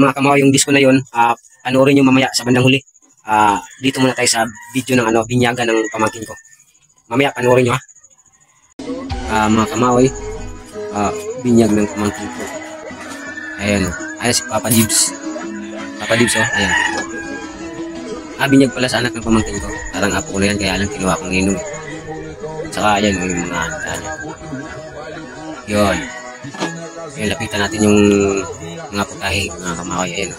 Mga kamaw, yung disco na yun, panoorin nyo mamaya sa bandang huli. Dito muna tayo sa video ng binyaga ng pamangkin ko. Mamaya panoorin nyo mga kamaw, binyag ng pamangkin ko. Ayan ayan si Papa Dibs. Papa Dibs ayan. Binyag pala sa anak ng pamangkin ko. Parang apo ko na yan, kaya lang kinuha kong ninong. Tsaka ayan yung mga anak. Yun. Ayan, lapitan natin yung mga putahe, mga kamaway. Ayan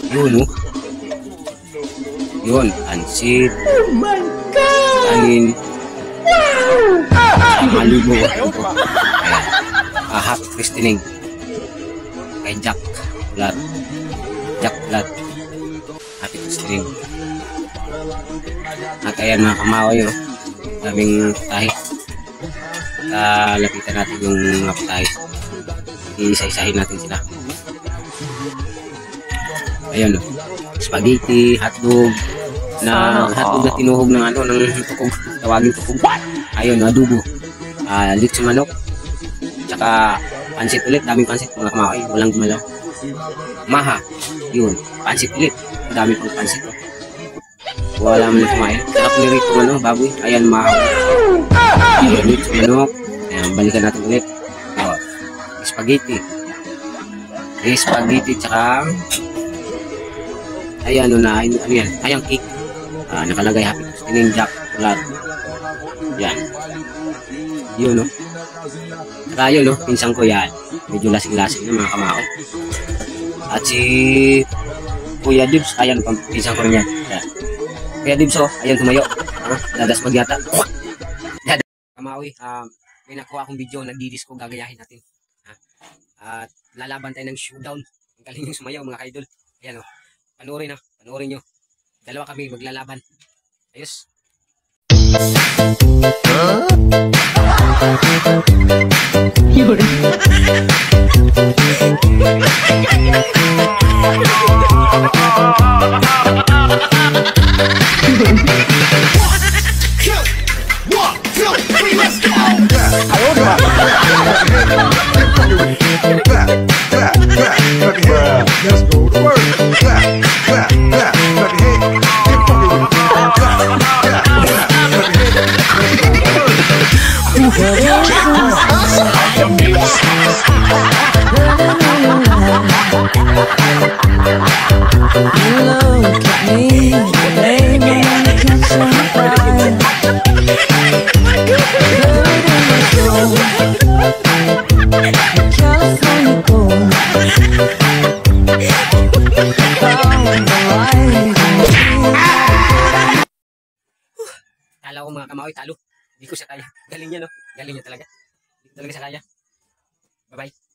yun yun, pansit. Oh my God! Kanin. Malubo. Ayan. Happy christening kay Jack Blood. Happy christening. At ayan mga kamaway, daming putahe. Lapitan natin yung mga putahe. Isa-isahin natin sila. Ayan spaghetti, hotdog na tinuhog ng ng tukog, tawagin tukog. Ayun, adobo, litso manok, tsaka pansit ulit, daming pansit mga kamaway, walang gumalaw. Maha, yun, pansit ulit, dami pang pansit. Wala man kumain. Sarap nirito baboy. Ayan, maha. Ayan, litso manok. Ayan, balikan natin ulit. Spaghetti, tsaka ayan yan, ayang cake. Nakalagay happy christening Jack Blood. Yan yun tsaka yun pinsang ko yan, medyo lasing-lasing na mga kamao. At si Kuya Dibs, ayan pinsang ko rin yan. Kuya Dibs ayan tumayo, dadaspag yata. Kamaoy, may nakuha akong video, nagdidisco, gagayahin natin. At lalaban tayo ng showdown. Ang galing yung sumayaw mga kaidol. Ayan panoorin nyo. Dalawa kami maglalaban. Ayos. Let's go to work. Clap, clap your hands. Get funky with it. Clap, Kala ko mga kamaway talo. Hindi ko siya kaya. Galing niya Galing niya talaga. Hindi ko talaga siya kaya. Bye-bye.